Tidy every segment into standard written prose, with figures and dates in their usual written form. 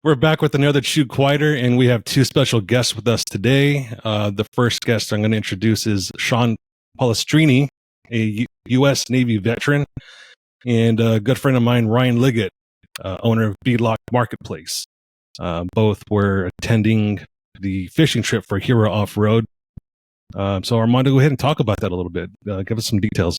We're back with another Chew Quieter, and we have two special guests with us today. The first guest I'm going to introduce is Sean Palestrini, a U.S. Navy veteran, and a good friend of mine, Ryan Liggett, owner of Beadlock Marketplace. Both were attending the fishing trip for Hero Offroad. So Armando, go ahead and talk about that a little bit. Give us some details.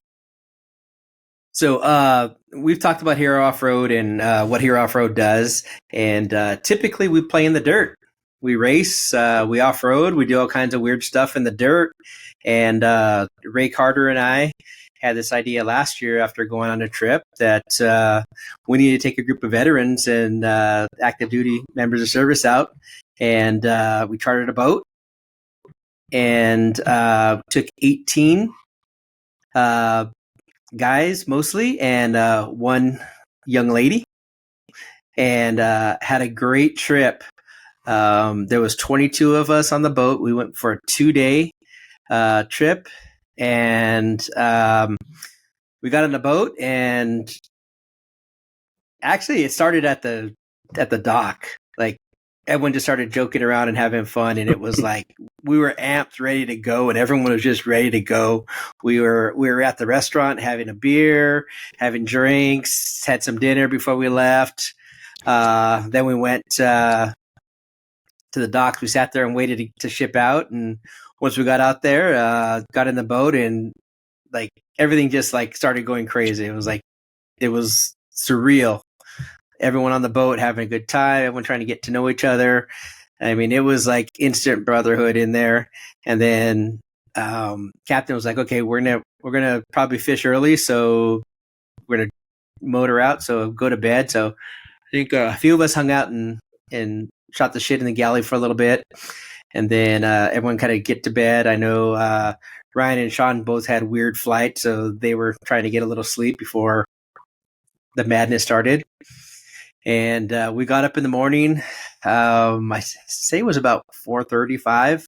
So we've talked about Hero Offroad and what Hero Offroad does. And typically we play in the dirt. We race, we off-road, we do all kinds of weird stuff in the dirt. And Ray Carter and I had this idea last year after going on a trip that we needed to take a group of veterans and active duty members of service out. And we chartered a boat and took 18 guys mostly and one young lady, and had a great trip. There was 22 of us on the boat. We went for a 2-day trip, and we got on the boat, and actually it started at the dock. Like, everyone just started joking around and having fun, and it was like we were amped, ready to go, and everyone was just ready to go. We were at the restaurant having a beer, having drinks, had some dinner before we left. Then we went to the docks. We sat there and waited to ship out, and once we got out there, got in the boat, and like everything just like started going crazy. It was surreal. Everyone on the boat having a good time, everyone trying to get to know each other. I mean, it was like instant brotherhood in there. And then Captain was like, okay, we're gonna probably fish early, so we're gonna motor out, so go to bed. So I think a few of us hung out and shot the shit in the galley for a little bit, and then everyone kind of get to bed. I know Ryan and Sean both had weird flights, so they were trying to get a little sleep before the madness started. And we got up in the morning. I say it was about 4:35,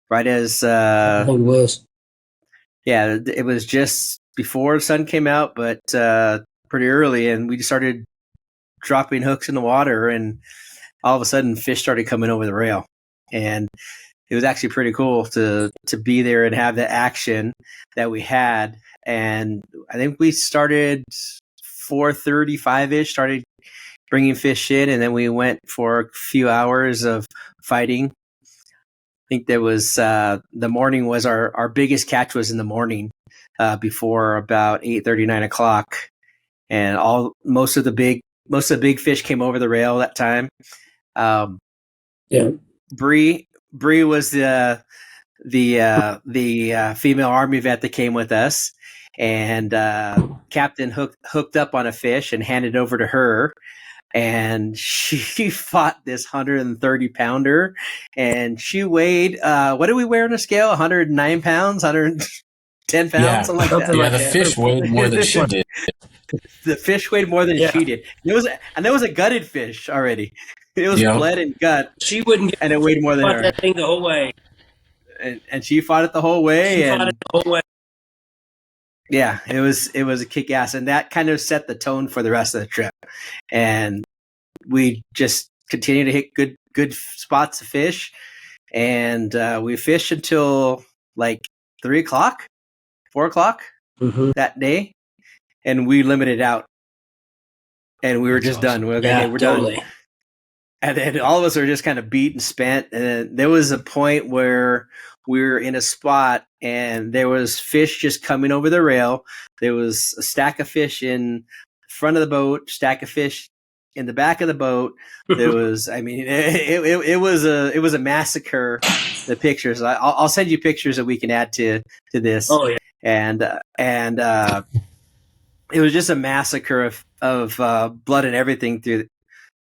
right as it was. Yeah, it was just before the sun came out, but pretty early, and we just started dropping hooks in the water, and all of a sudden fish started coming over the rail, and it was actually pretty cool to be there and have the action that we had. And I think we started 4:35-ish, started bringing fish in, and then we went for a few hours of fighting. I think there was the morning was our biggest catch was in the morning before about 8:30, 9 o'clock, and most of the big fish came over the rail that time. Yeah, Bree was the female Army vet that came with us, and Captain hooked up on a fish and handed it over to her. And she fought this 130 pounder, and she weighed, what did we weigh on a scale? 109 pounds, 110 pounds, something like that. Yeah, the fish weighed more than she did. The fish weighed more than she did. There was a gutted fish already. It was bled and gut. She wouldn't get, and it weighed more than her. That thing the whole way. And she fought it the whole way. Fought it the whole way. Yeah, it was a kick ass, and that kind of set the tone for the rest of the trip. And we just continued to hit good spots of fish, and we fished until like 3 o'clock, 4 o'clock that day, and we limited out, and we were just done. We're totally done. And then all of us are just kind of beat and spent. And then there was a point where we were in a spot and there was fish just coming over the rail. There was a stack of fish in front of the boat, stack of fish in the back of the boat. There was, I mean, it was a massacre. The pictures, I'll send you pictures that we can add to this. Oh yeah. And it was just a massacre of blood and everything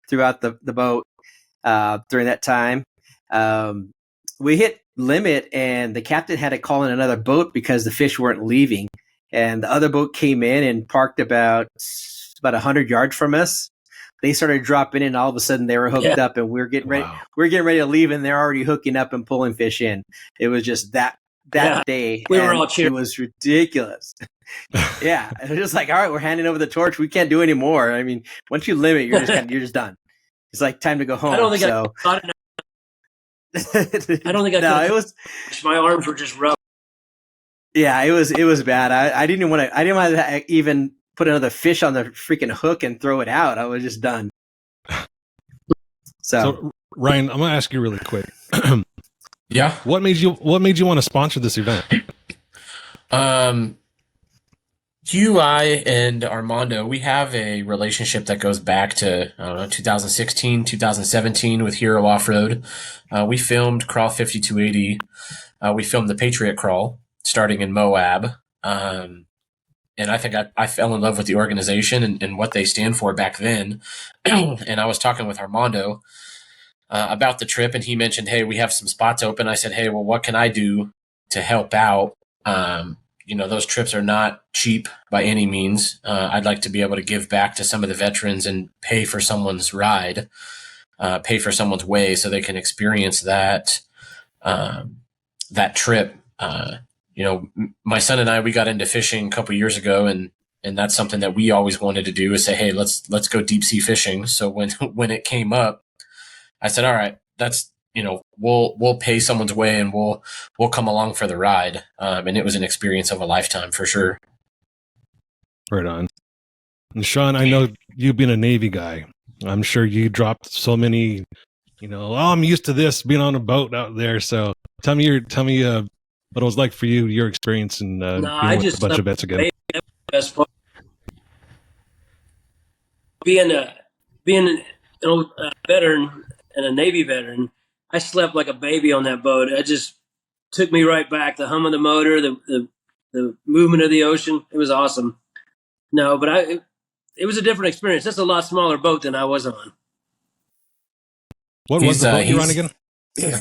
throughout the boat during that time. We hit limit, and the captain had to call in another boat because the fish weren't leaving. And the other boat came in and parked about 100 yards from us. They started dropping in, and all of a sudden they were hooked up, and we were getting ready. We were getting ready to leave, and they're already hooking up and pulling fish in. It was just that day. We were all cheering. It was ridiculous. Yeah, it was just like, all right, we're handing over the torch. We can't do any more. I mean, once you limit, you're just done. it's like time to go home. I don't think so. I don't think I no, it was. My arms were just rough. Yeah, it was bad. I didn't want to even put another fish on the freaking hook and throw it out. I was just done. So Ryan, I'm gonna ask you really quick. Yeah. What made you want to sponsor this event? You, I, and Armando, we have a relationship that goes back to, 2016, 2017 with Hero Offroad. We filmed Crawl 5280. We filmed the Patriot Crawl starting in Moab. And I think I fell in love with the organization and what they stand for back then. And I was talking with Armando about the trip, and he mentioned, hey, we have some spots open. I said, hey, well, what can I do to help out? Those trips are not cheap by any means. I'd like to be able to give back to some of the veterans and pay for someone's ride, pay for someone's way so they can experience that trip. My son and I, we got into fishing a couple years ago, and that's something that we always wanted to do, is say, hey, let's go deep sea fishing. So when it came up, I said, all right, that's, we'll pay someone's way and we'll come along for the ride. And it was an experience of a lifetime for sure. Right on. And Sean, I know you being a Navy guy, I'm sure you dropped so many, I'm used to this being on a boat out there. So tell me what it was like for you, your experience in being with a bunch of vets again. Being a veteran and a Navy veteran, I slept like a baby on that boat. It just took me right back. The hum of the motor, the movement of the ocean. It was awesome. No, but it was a different experience. That's a lot smaller boat than I was on. What was the boat you're on again?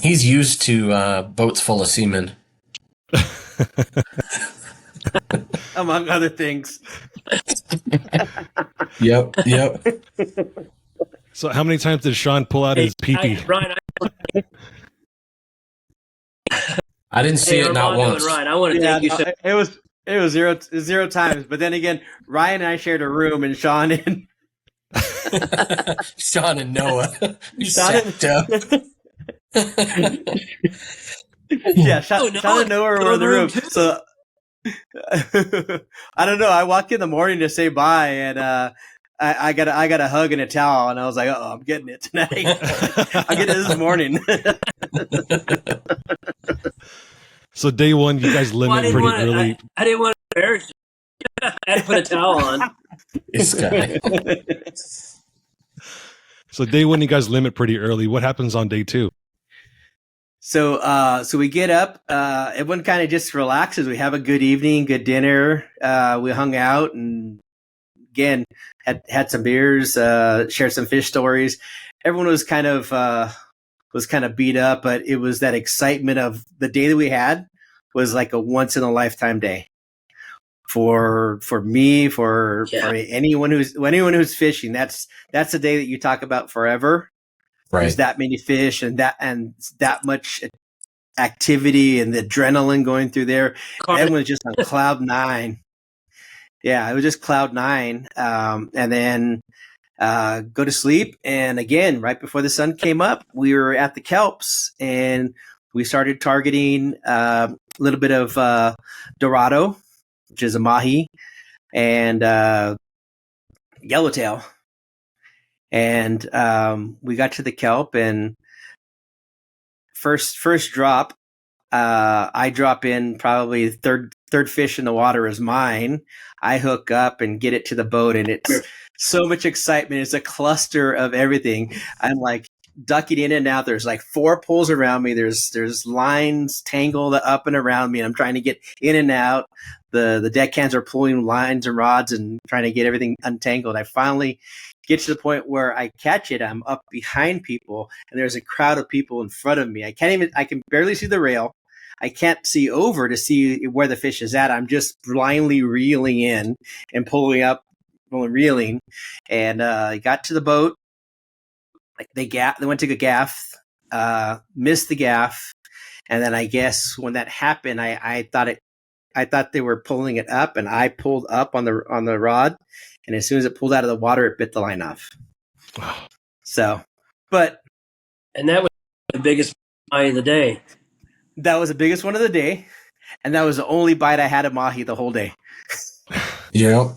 He's used to boats full of seamen. Among other things. Yep. So how many times did Sean pull out his pee-pee? Ryan, I didn't see it not once. Ryan, I want to thank you. It was zero times. But then again, Ryan and I shared a room, and Sean and Sean and Noah. Sean and Noah were in the room. So I don't know. I walked in the morning to say bye, and I got a hug and a towel, and I was like, "Oh, I'm getting it tonight. I'll get it this morning." So day one, you guys limit pretty early. I didn't want to embarrass you. I had to put a towel on. This guy. So day one, you guys limit pretty early. What happens on day two? So we get up. Everyone kind of just relaxes. We have a good evening, good dinner. We hung out and again had some beers, shared some fish stories. Everyone was kind of beat up, but it was that excitement of the day that we had was like a once in a lifetime day for me, for anyone who's fishing. That's the day that you talk about forever. Right. There's that many fish and that much activity and the adrenaline going through there. Everyone was just on cloud nine. Yeah, it was just cloud nine. And then go to sleep. And again, right before the sun came up, we were at the kelps and we started targeting a little bit of Dorado, which is a mahi, and yellowtail. And we got to the kelp, and first drop, I drop in probably third fish in the water is mine. I hook up and get it to the boat, and it's so much excitement. It's a cluster of everything. I'm like ducking in and out. There's like 4 poles around me. There's lines tangled up and around me, and I'm trying to get in and out. The deckhands are pulling lines and rods and trying to get everything untangled. I finally get to the point where I catch it. I'm up behind people, and there's a crowd of people in front of me. I can barely see the rail. I can't see over to see where the fish is at. I'm just blindly reeling in and pulling up, reeling. And I got to the boat. They went to the gaff, missed the gaff. And then I guess when that happened, I thought they were pulling it up, and I pulled up on the rod. And as soon as it pulled out of the water, it bit the line off. So But And that was the biggest bite of the day. that was the biggest one of the day, and that was the only bite I had of mahi the whole day. Yeah.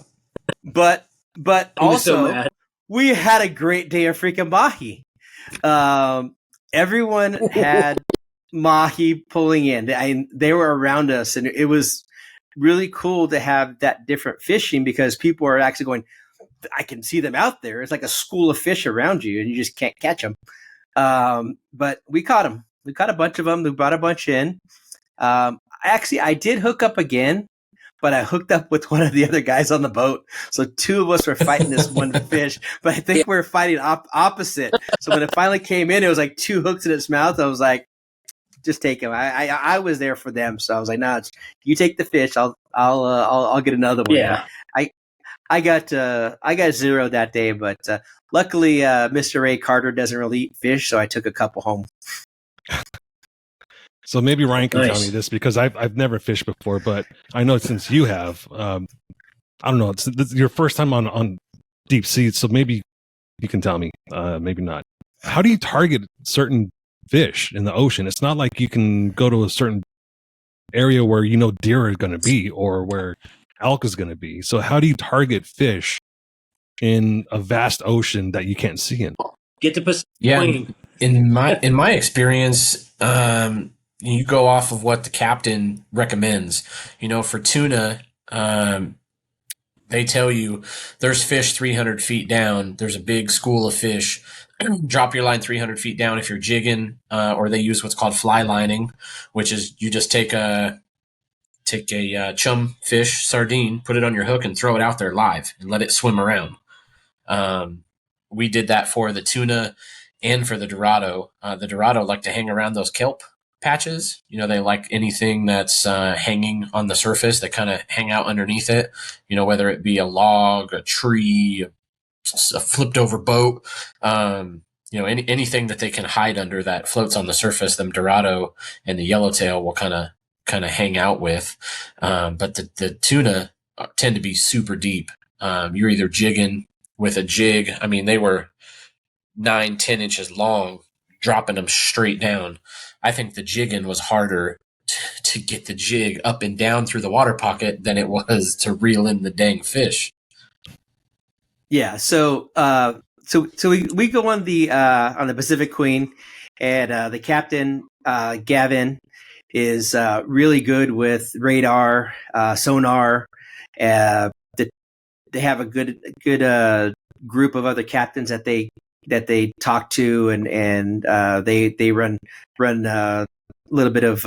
But He was so also, mad. we had a great day of freaking mahi. Everyone had mahi pulling in. They were around us, and it was really cool to have that different fishing because people are actually going, I can see them out there. It's like a school of fish around you, and you just can't catch them. But we caught them. We caught a bunch of them. We brought a bunch in. I did hook up again, but I hooked up with one of the other guys on the boat. So two of us were fighting this one fish, but I think we were fighting opposite. So when it finally came in, it was like two hooks in its mouth. I was like, just take him. I was there for them. So I was like, nah, you take the fish. I'll get another one. Yeah. I got zero that day, but luckily Mr. Ray Carter doesn't really eat fish, so I took a couple home. So maybe Ryan can tell Nice. me this because I've never fished before, but I know since you have, I don't know, it's your first time on deep sea, so maybe you can tell me, maybe not. How do you target certain fish in the ocean? It's not like you can go to a certain area where you know deer are going to be or where elk is going to be. So how do you target fish in a vast ocean that you can't see in? Get the Pacific Yeah. Queen. In my experience, you go off of what the captain recommends. For tuna, they tell you there's fish 300 feet down. There's a big school of fish. Drop your line 300 feet down if you're jigging, or they use what's called fly lining, which is you just take a chum fish, sardine, put it on your hook and throw it out there live and let it swim around. We did that for the tuna and for the Dorado. The Dorado like to hang around those kelp patches. They like anything that's hanging on the surface. They kind of hang out underneath it, whether it be a log, a tree, a flipped over boat, anything that they can hide under that floats on the surface, them Dorado and the yellowtail will kind of hang out with. But the tuna tend to be super deep. You're either jigging with a jig. I mean, they were 9-10 inches long, dropping them straight down. I think the jigging was harder to get the jig up and down through the water pocket than it was to reel in the dang fish. Yeah. So we go on the Pacific Queen, and the captain Gavin is really good with radar, sonar. They have a good group of other captains that they talk to, and they run a little bit of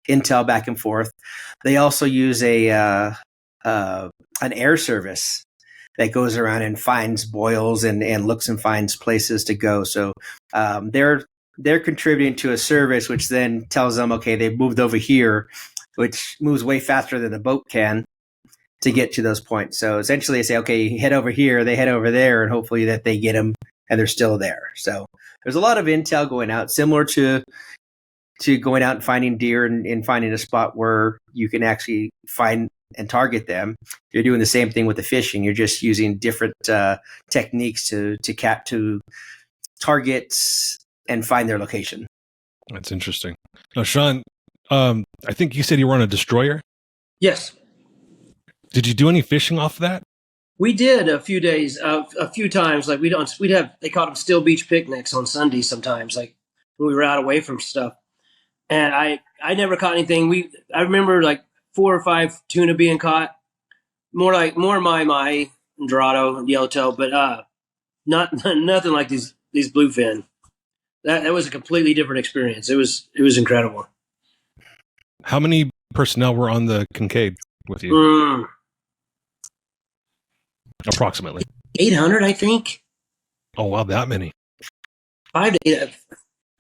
intel back and forth. They also use an air service that goes around and finds boils and looks and finds places to go. So they're contributing to a service, which then tells them, okay, they've moved over here, which moves way faster than the boat can to get to those points. So essentially they say, okay, head over here, they head over there, and hopefully that they get them and they're still there. So there's a lot of intel going out, similar to going out and finding deer and finding a spot where you can actually find and target them. You're doing the same thing with the fishing. You're just using different techniques to target and find their location. That's interesting. Now, Sean, I think you said you were on a destroyer. Yes. Did you do any fishing off that? We did a few times. Like we'd have, they called them still beach picnics on Sundays sometimes, like when we were out away from stuff. And I never caught anything. I remember like 4 or 5 tuna being caught, more my and Dorado and yellowtail, but nothing like these bluefin. That was a completely different experience. It was incredible. How many personnel were on the Kincaid with you? Approximately 800, I think. Oh wow, that many. 5 to 8.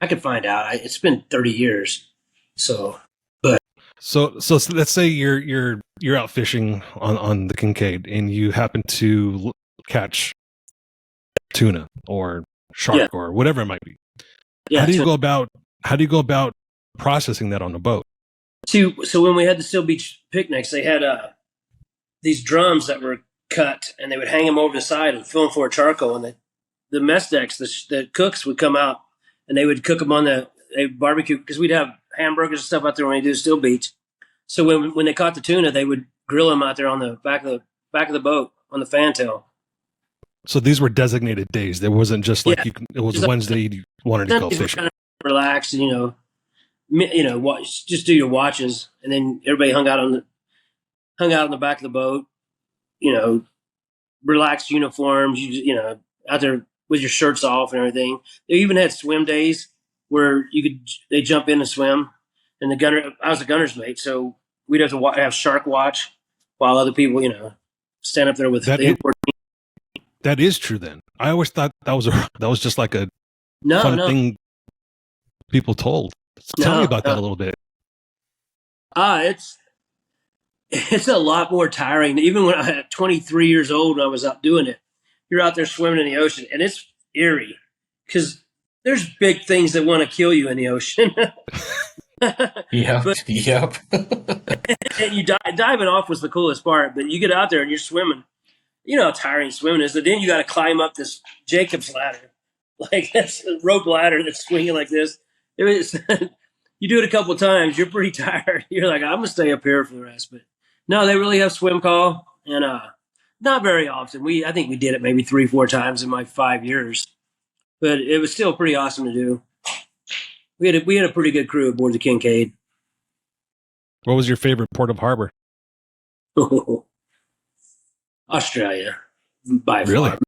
I could find out. It's been 30 years. So let's say you're out fishing on the Kincaid and you happen to catch tuna or shark or whatever it might be. Yeah, how do you go about processing that on a boat? So when we had the Still Beach picnics, they had these drums that were cut, and they would hang them over the side and fill them full of charcoal, and the mess decks, the cooks would come out and they would cook them on the barbecue, because we'd have hamburgers and stuff out there when we do Still Beach. So when they caught the tuna, they would grill them out there on the back of the boat on the fantail. So these were designated days. There wasn't just like it was Just Wednesday you wanted to go fishing. Kind of relax and just do your watches, and then everybody hung out on the back of the boat. Relaxed uniforms. Out there with your shirts off and everything. They even had swim days where they jump in and swim. And I was a gunner's mate, so we'd have to have shark watch while other people, stand up there with that is true. Then I always thought that was just like a fun thing people told. Tell me about that a little bit. It's a lot more tiring. Even when I was 23 years old and I was out doing it, you're out there swimming in the ocean, and it's eerie because there's big things that want to kill you in the ocean. Yep. And diving off was the coolest part, but you get out there and you're swimming. You know how tiring swimming is, but then you got to climb up this Jacob's ladder. Like, that's a rope ladder that's swinging like this. You do it a couple of times, you're pretty tired. You're like, I'm going to stay up here for the rest. But no, they really have swim call, and not very often. I think we did it maybe 3-4 times in my 5 years, but it was still pretty awesome to do. We had a pretty good crew aboard the Kincaid. What was your favorite port of harbor? Australia, by really? far.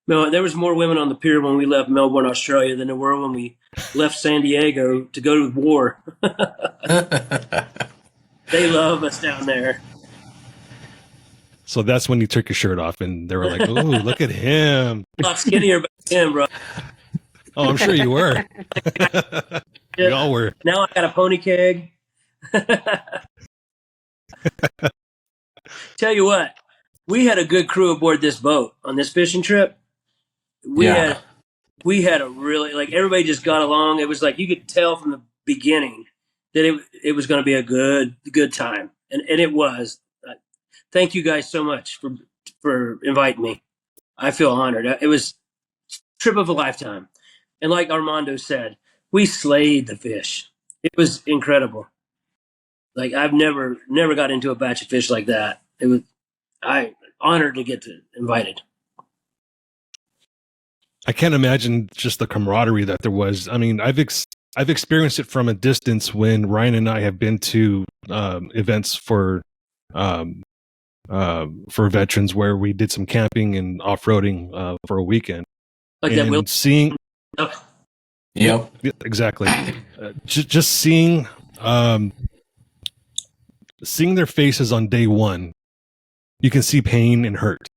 No, there was more women on the pier when we left Melbourne, Australia, than there were when we left San Diego to go to war. They love us down there. So that's when you took your shirt off, and they were like, "Ooh, look at him!" A lot skinnier back then, bro. Oh, I'm sure you were. We all were. Now I got a pony keg. Tell you what, we had a good crew aboard this boat on this fishing trip. We had a really, like, everybody just got along. It was like you could tell from the beginning that it was going to be a good time, and it was. Thank you guys so much for inviting me. I feel honored. It was a trip of a lifetime, and like Armando said, we slayed the fish. It was incredible. Like, I've never got into a batch of fish like that. I honored to get invited. I can't imagine just the camaraderie that there was. I mean, I've experienced it from a distance when Ryan and I have been to events for veterans where we did some camping and off-roading for a weekend. Like and that will seeing. Yep. Exactly. Just seeing their faces on day one, you can see pain and hurt.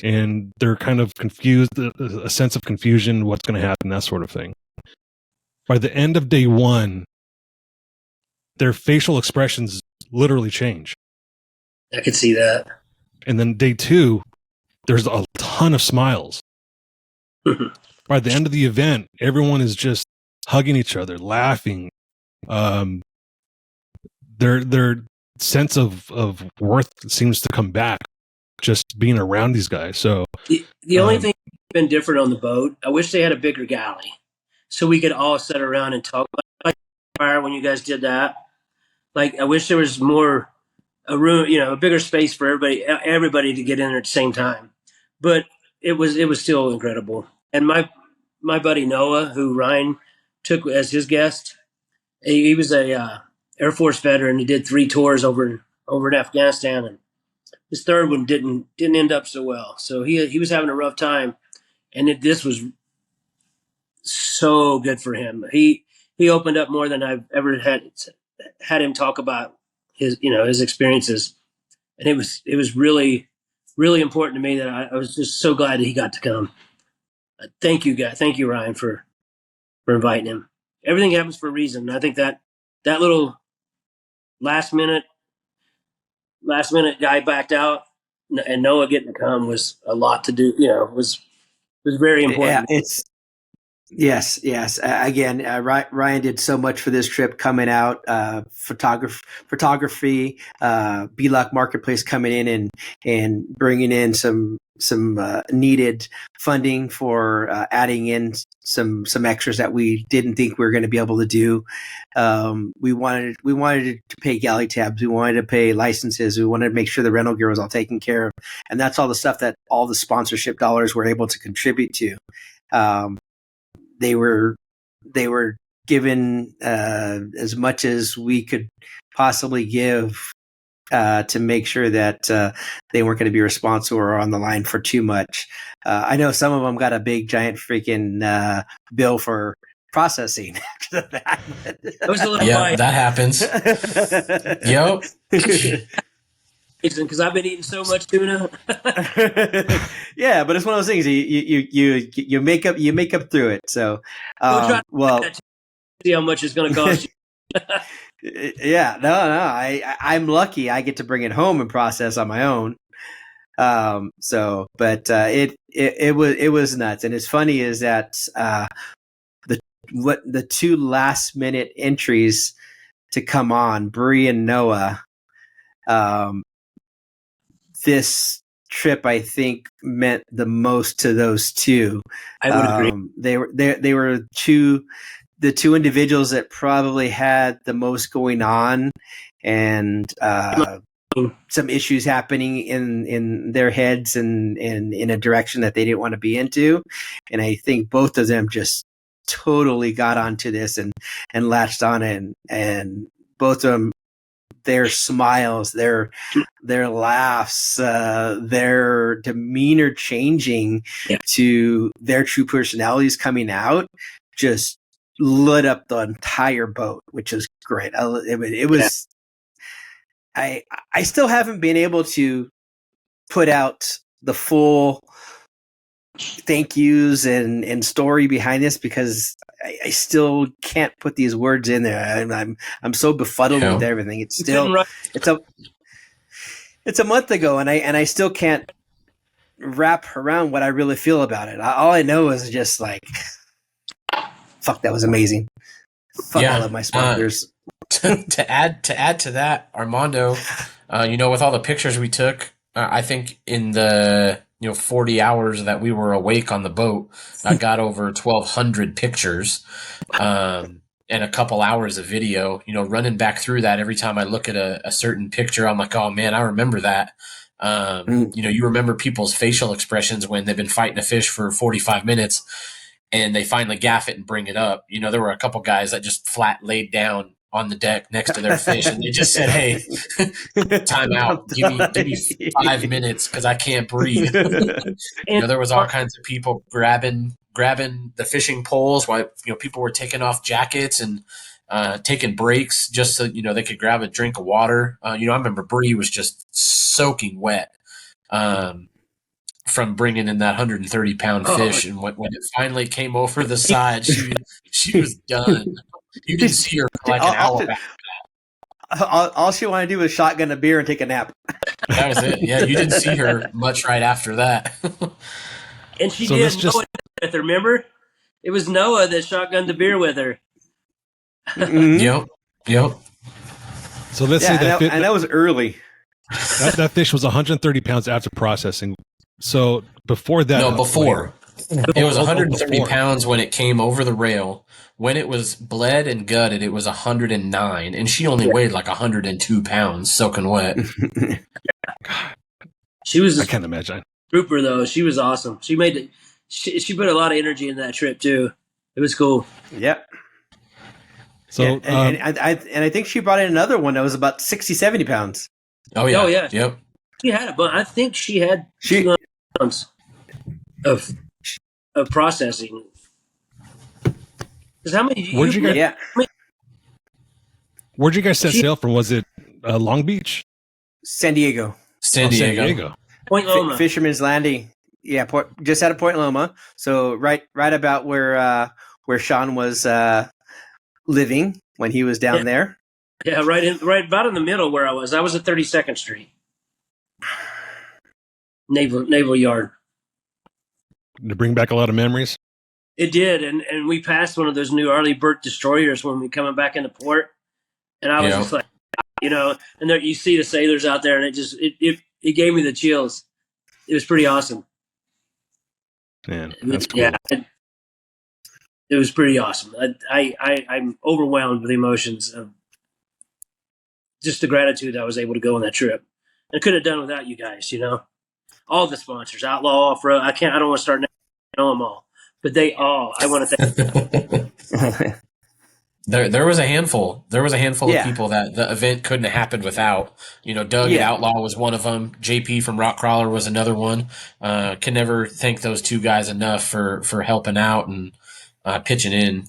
And they're kind of confused, a sense of confusion, what's going to happen, that sort of thing. By the end of day one, their facial expressions literally change. I could see that. And then day two, there's a ton of smiles. By the end of the event, everyone is just hugging each other, laughing. Their sense of worth seems to come back just being around these guys. So the only thing that's been different on the boat, I wish they had a bigger galley so we could all sit around and talk about fire when you guys did that. Like, I wish there was more a room, a bigger space for everybody to get in there at the same time. But it was still incredible. And my buddy Noah, who Ryan took as his guest, he was a Air Force veteran. He did 3 tours over in Afghanistan, and his third one didn't end up so well. So he was having a rough time, and this was so good for him. He opened up more than I've ever had him talk about his experiences, and it was really, really important to me that I was just so glad that he got to come. Thank you, guys. Thank you, Ryan, for inviting him. Everything happens for a reason. I think that little last minute guy backed out, and Noah getting to come was a lot to do. Was very important. Yeah, yes. Again, Ryan did so much for this trip coming out. Photography, B-Lock Marketplace coming in and bringing in some needed funding for adding in some extras that we didn't think we were going to be able to do. We wanted to pay galley tabs. We wanted to pay licenses. We wanted to make sure the rental gear was all taken care of, and that's all the stuff that all the sponsorship dollars were able to contribute to. They were given as much as we could possibly give to make sure that they weren't going to be responsible or on the line for too much. I know some of them got a big giant freaking bill for processing after the fact. It was a little Yeah, that happens. Yep. Because I've been eating so much tuna. Yeah, but it's one of those things you make up through it. So, well, see how much it's going to cost you. Yeah, no, I'm lucky. I get to bring it home and process on my own. It was nuts. And it's funny is that the two last minute entries to come on, Bree and Noah. This trip, I think, meant the most to those two. I would agree. They were the two individuals that probably had the most going on, and some issues happening in their heads and in a direction that they didn't want to be into. And I think both of them just totally got onto this and latched on it, and both of them, their smiles, their laughs, their demeanor changing to their true personalities coming out, just lit up the entire boat, which is great. It was. I still haven't been able to put out the full thank yous and story behind this because I still can't put these words in there. I'm so befuddled with everything. It's still it's a month ago, and I still can't wrap around what I really feel about it. All I know is just like, fuck, that was amazing. Fuck, I love my sponsors. To add to that, Armando, with all the pictures we took, I think in the 40 hours that we were awake on the boat, I got over 1,200 pictures, and a couple hours of video. Running back through that, every time I look at a certain picture, I'm like, oh man, I remember that. You remember people's facial expressions when they've been fighting a fish for 45 minutes, and they finally gaff it and bring it up. There were a couple guys that just flat laid down on the deck next to their fish, and they just said, "Hey, time out. Give me 5 minutes because I can't breathe." There was all kinds of people grabbing the fishing poles while people were taking off jackets and taking breaks just so they could grab a drink of water. I remember Bree was just soaking wet from bringing in that 130-pound fish, and when it finally came over the side, she was done. You didn't see her for like an hour back. All she wanted to do was shotgun a beer and take a nap. That was it. Yeah, you didn't see her much right after that. And she did Noah with her, remember? It was Noah that shotgunned the beer with her. Mm-hmm. Yep. So let's say that and that was early. That fish was 130 pounds after processing. So before that... No, before. It was 130 pounds when it came over the rail. When it was bled and gutted, it was 109, and she only weighed like 102 pounds, soaking wet. She was. I can't imagine. Trooper though, she was awesome. She made it. She put a lot of energy in that trip too. It was cool. Yep. So, and I think she brought in another one that was about 60, 70 pounds. Oh yeah. Yep. She had a bunch. I think she had 200 pounds of processing. How many? Where'd you guys set sail from? Was it Long Beach? San Diego. San Diego. Point Loma. Fisherman's Landing. Yeah, just out of Point Loma. So right about where Sean was living when he was down there. Yeah, right about in the middle where I was. I was at 32nd Street. Naval Yard. To bring back a lot of memories. It did, and we passed one of those new Arleigh Burke destroyers when we coming back into port, and I was just like, and there you see the sailors out there, and it gave me the chills. it was pretty awesome. Man, that's cool. Yeah, it was pretty awesome. I'm overwhelmed with emotions of just the gratitude I was able to go on that trip. I couldn't have done without you guys, all the sponsors, Outlaw, Offroad. I don't want to start knowing them all, but they all. I want to thank. There was a handful. There was a handful Yeah. of people that the event couldn't have happened without. Doug at Yeah. Outlaw was one of them. JP from Rock Crawler was another one. Can never thank those two guys enough for helping out and pitching in.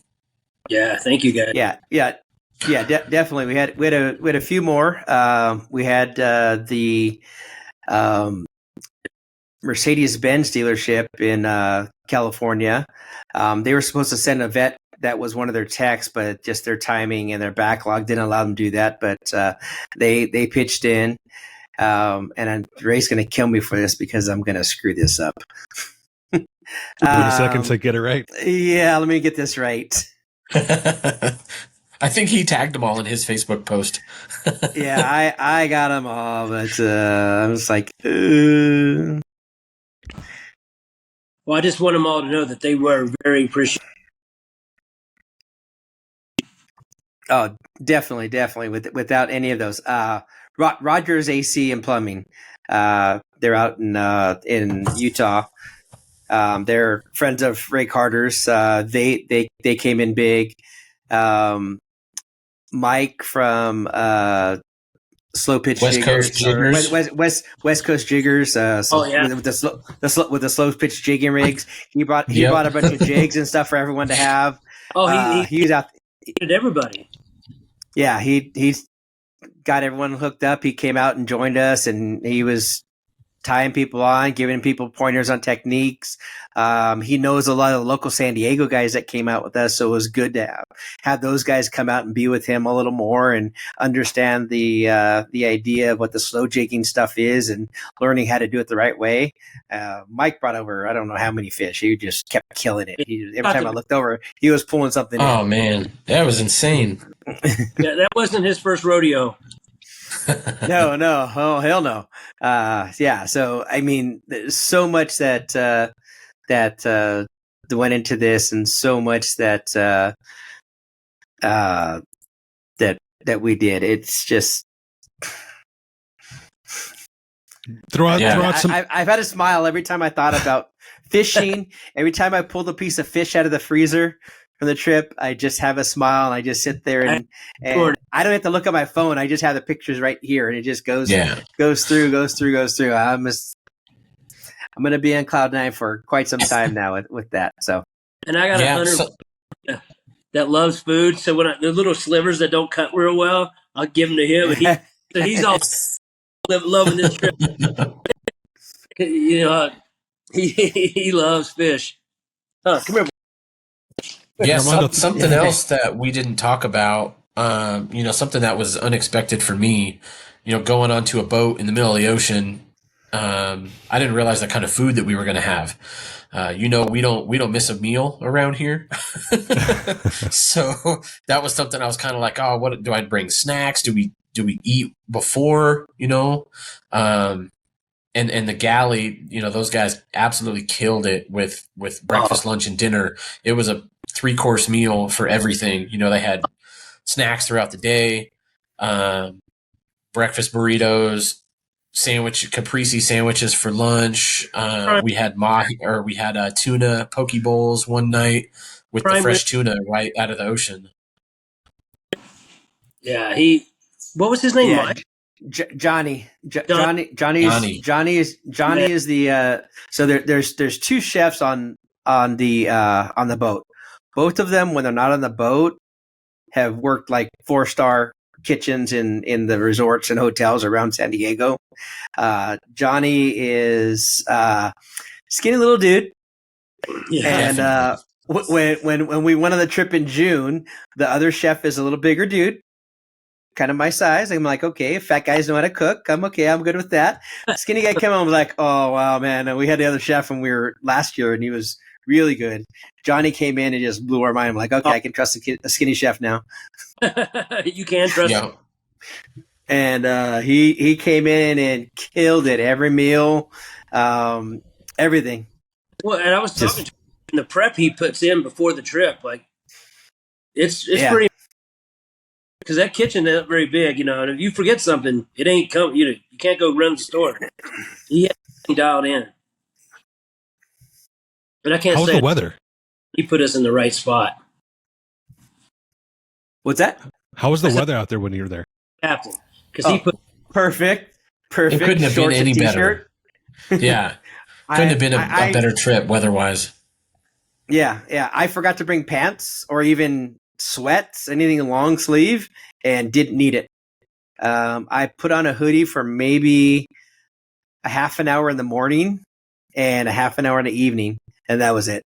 Yeah, thank you guys. Yeah, definitely. We had a few more. We had the Mercedes-Benz dealership in California. They were supposed to send a vet that was one of their techs, but just their timing and their backlog didn't allow them to do that. But they pitched in, and Ray's going to kill me for this because I'm going to screw this up. Wait a second to get it right. Yeah, let me get this right. I think he tagged them all in his Facebook post. Yeah, I got them all, but I was like, Well, I just want them all to know that they were very appreciative. Oh, definitely. Without any of those, Rogers AC and Plumbing. They're out in Utah. They're friends of Ray Carter's. They came in big. Mike from Slow Pitch West Jiggers, Coast Jiggers. West Coast Jiggers. With the slow pitch jigging rigs, he brought a bunch of jigs and stuff for everyone to have. Oh, he was out. He did everybody. Yeah, he's got everyone hooked up. He came out and joined us, and he was tying people on, giving people pointers on techniques. He knows a lot of the local San Diego guys that came out with us, so it was good to have those guys come out and be with him a little more and understand the idea of what the slow jigging stuff is and learning how to do it the right way. Mike brought over, I don't know how many fish. He just kept killing it. Every time I looked over, he was pulling something in. Oh, man. That was insane. Yeah, that wasn't his first rodeo. No. Oh, hell no. Yeah. So, I mean, there's so much that went into this and so much that we did. It's just I've had a smile every time I thought about fishing. Every time I pulled a piece of fish out of the freezer from the trip, I just have a smile and I just sit there and I don't have to look at my phone. I just have the pictures right here and it just goes through. I'm going to be on cloud nine for quite some time now with that. So, and I got a hunter that loves food. So when the little slivers that don't cut real well, I'll give them to him. And he's all loving this trip. He loves fish. Come here. Yeah, something else that we didn't talk about, something that was unexpected for me, going onto a boat in the middle of the ocean. I didn't realize the kind of food that we were going to have. We don't miss a meal around here. So that was something I was kind of like, oh, what do I bring? Snacks? Do we eat before, and the galley, those guys absolutely killed it with breakfast, lunch, and dinner. It was a 3-course meal for everything. They had snacks throughout the day, breakfast burritos, caprese sandwiches for lunch. We had tuna poke bowls one night with the fresh tuna right out of the ocean. Yeah, what was his name? Yeah. Johnny is the so there's 2 chefs on the boat. Both of them, when they're not on the boat, have worked like 4-star kitchens in the resorts and hotels around San Diego. Johnny is skinny little dude. Yeah, and when we went on the trip in June, the other chef is a little bigger dude, kind of my size. I'm like, okay, fat guys know how to cook. I'm good with that. Skinny guy came on and was like, oh wow, man. And we had the other chef when we were last year and he was really good. Johnny came in and just blew our mind. I'm like, okay, I can trust a skinny chef now. You can trust him. And he came in and killed it every meal. everything. Well, and I was talking Just to him, the prep he puts in before the trip, like it's yeah, pretty, because that kitchen isn't very big, and if you forget something, it ain't come. You can't go run to the store. He had everything dialed in, but I can't How's the say weather? he put us in the right spot. what's that? How was I the said weather out there when you were there? captain because he Oh, put. perfect, It couldn't have been shorts and any better. t-shirt. Yeah. Couldn't have been a better trip weather-wise. Yeah. I forgot to bring pants or even sweats, anything long sleeve, and didn't need it. I put on a hoodie for maybe a half an hour in the morning and a half an hour in the evening, and that was it.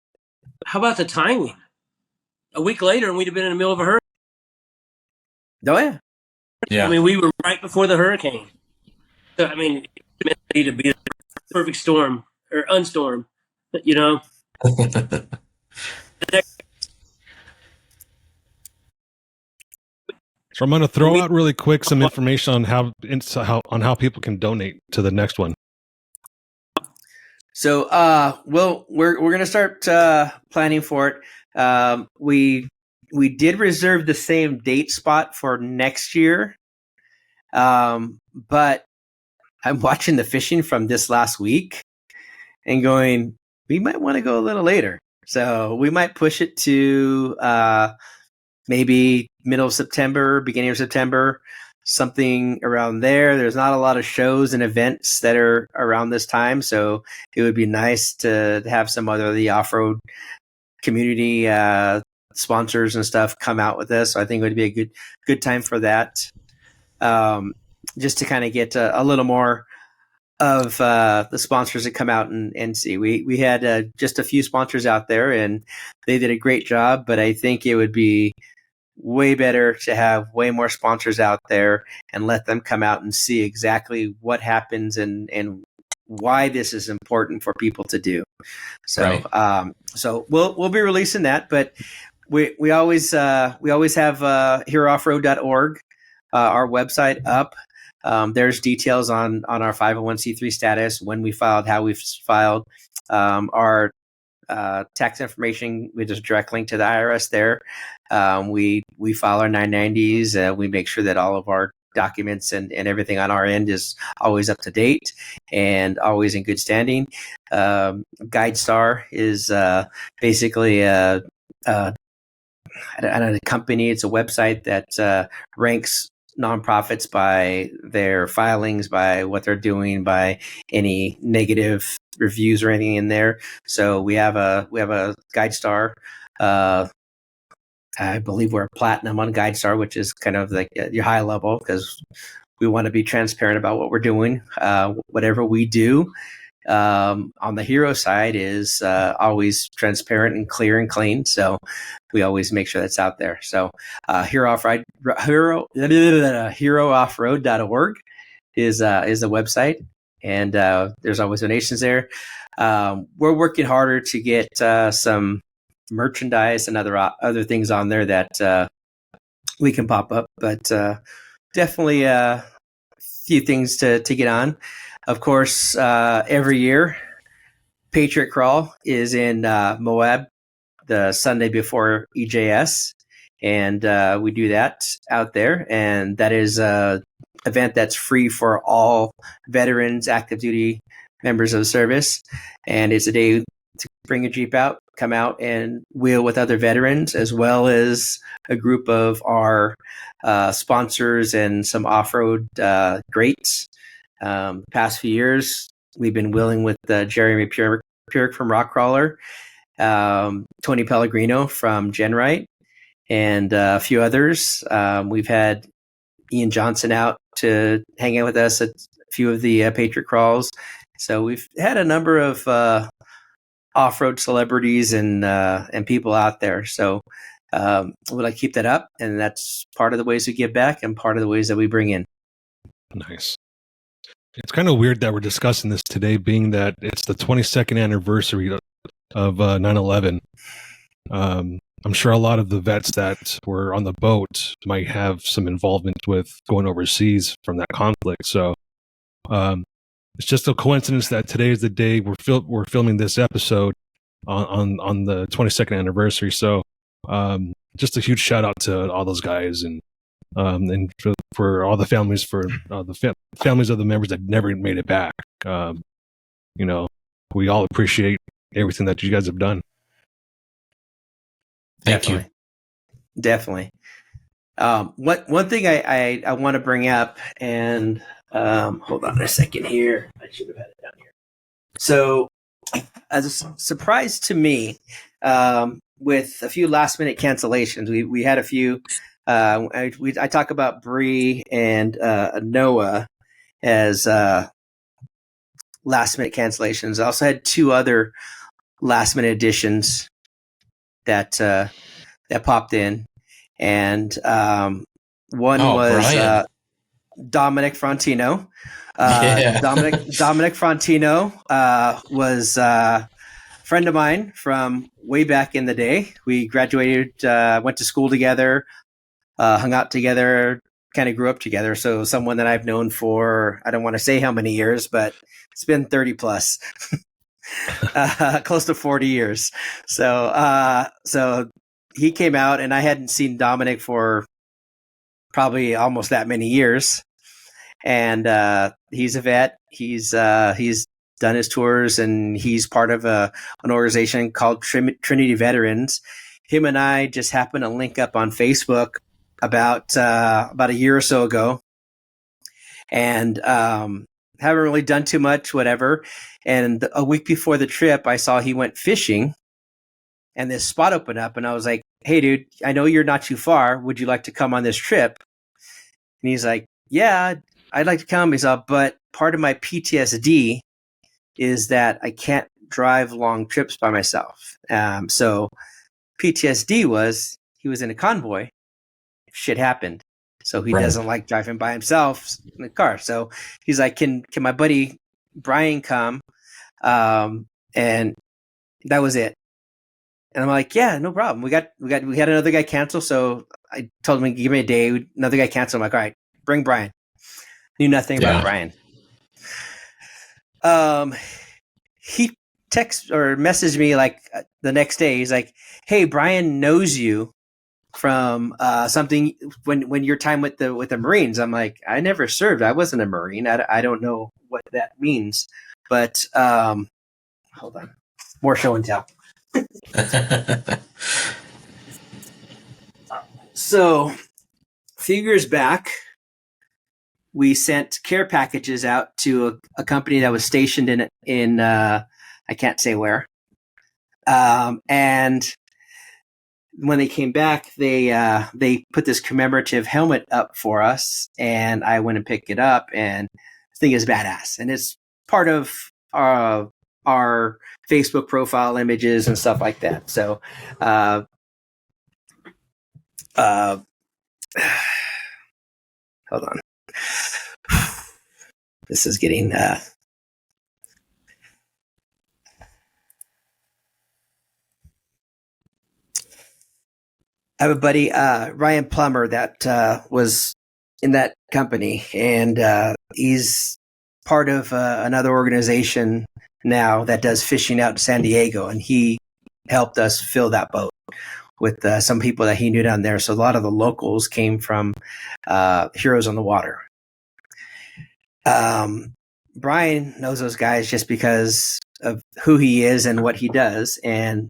How about the timing? A week later, and we'd have been in the middle of a hurricane. Oh yeah, I Yeah. mean, we were right before the hurricane. So I mean, it meant to be a perfect storm or unstorm. You know, So I'm going to throw we out really quick some information on how people can donate to the next one. so we're gonna start planning for it. We did reserve the same date spot for next year, but I'm watching the fishing from this last week and going, we might want to go a little later. So we might push it to maybe middle of September, beginning of September, something around there. There's not a lot of shows and events that are around this time, so it would be nice to have some other of the off-road community sponsors and stuff come out with this. So I think it would be a good time for that. Just to kind of get a little more of the sponsors that come out and see. We had just a few sponsors out there, and they did a great job. But I think it would be way better to have way more sponsors out there and let them come out and see exactly what happens and why this is important for people to do. So, Right. So we'll be releasing that, but we always have heroffroad.org, our website up. There's details on our 501c3 status, when we filed, how we filed, our tax information. We just direct link to the IRS there. We file our 990s. We make sure that all of our documents and everything on our end is always up to date and always in good standing. GuideStar is basically a company. It's a website that ranks nonprofits by their filings, by what they're doing, by any negative reviews or anything in there. So we have a GuideStar. I believe we're platinum on GuideStar, which is kind of like your high level, because we want to be transparent about what we're doing. Whatever we do on the hero side is always transparent and clear and clean. So we always make sure that's out there. So heroffroad.org is the website, and there's always donations there. We're working harder to get some merchandise and other things on there that we can pop up, but definitely a few things to get on. Of course, every year, Patriot Crawl is in Moab the Sunday before EJS, and we do that out there. And that is a event that's free for all veterans, active duty members of the service. And it's a day to bring a Jeep out, come out and wheel with other veterans, as well as a group of our sponsors and some off-road greats. Past few years, we've been wheeling with Jeremy Purick from Rockcrawler, Tony Pellegrino from Genrite, and a few others. We've had Ian Johnson out to hang out with us at a few of the Patriot Crawls. So we've had a number of off-road celebrities and people out there. So we'd like to keep that up, and that's part of the ways we give back and part of the ways that we bring in. Nice. It's kind of weird that we're discussing this today, being that it's the 22nd anniversary of 9/11. I'm sure a lot of the vets that were on the boat might have some involvement with going overseas from that conflict. So it's just a coincidence that today is the day we're filming this episode on the 22nd anniversary. So just a huge shout out to all those guys, and for all the families, for the families of the members that never made it back. You know, we all appreciate everything that you guys have done. Thank you. Definitely. One thing I want to bring up, and hold on a second here. I should have had it down here. So, as a surprise to me, with a few last minute cancellations, we had a few. I talk about Bree and Noah as last minute cancellations. I also had two other last minute additions that popped in, and one was Dominic Frontino. Yeah. Dominic Frontino was a friend of mine from way back in the day. We graduated, went to school together, hung out together, kind of grew up together. So someone that I've known for, I don't want to say how many years, but it's been 30 plus, close to 40 years. So he came out, and I hadn't seen Dominic for probably almost that many years. And he's a vet. He's done his tours, and he's part of an organization called Trinity Veterans. Him and I just happened to link up on Facebook about a year or so ago, and haven't really done too much, whatever. And a week before the trip, I saw he went fishing, and this spot opened up, and I was like, "Hey, dude, I know you're not too far. Would you like to come on this trip?" And he's like, "Yeah, I'd like to come." He's like, "But part of my PTSD is that I can't drive long trips by myself." So PTSD was he was in a convoy. Shit happened. So he doesn't like driving by himself in the car. So he's like, can my buddy Brian come? And that was it. And I'm like, yeah, no problem. We had another guy cancel. So I told him, give me a day. Another guy canceled. I'm like, all right, bring Brian. Knew nothing about Brian. He texted or messaged me like the next day. He's like, hey, Brian knows you from something when your time with the Marines. I'm like, I never served. I wasn't a Marine. I don't know what that means. But hold on, more show and tell. So, a few years back, we sent care packages out to a company that was stationed in I can't say where. And when they came back, they put this commemorative helmet up for us, and I went and picked it up, and this thing is badass, and it's part of our Facebook profile images and stuff like that. So, hold on, this is getting. I have a buddy, Ryan Plummer, that was in that company, and he's part of another organization now that does fishing out in San Diego, and he helped us fill that boat with some people that he knew down there. So a lot of the locals came from Heroes on the Water. Brian knows those guys just because of who he is and what he does, and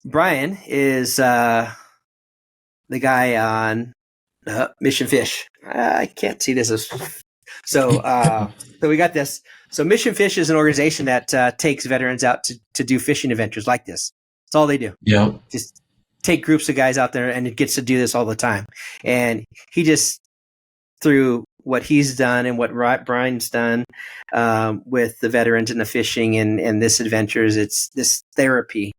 Brian is the guy on Mission Fish. I can't see this as so. So we got this. So Mission Fish is an organization that takes veterans out to do fishing adventures like this. That's all they do. Yeah. Just take groups of guys out there, and it gets to do this all the time. And he just, through what he's done and what Brian's done with the veterans and the fishing and this adventures, it's this therapy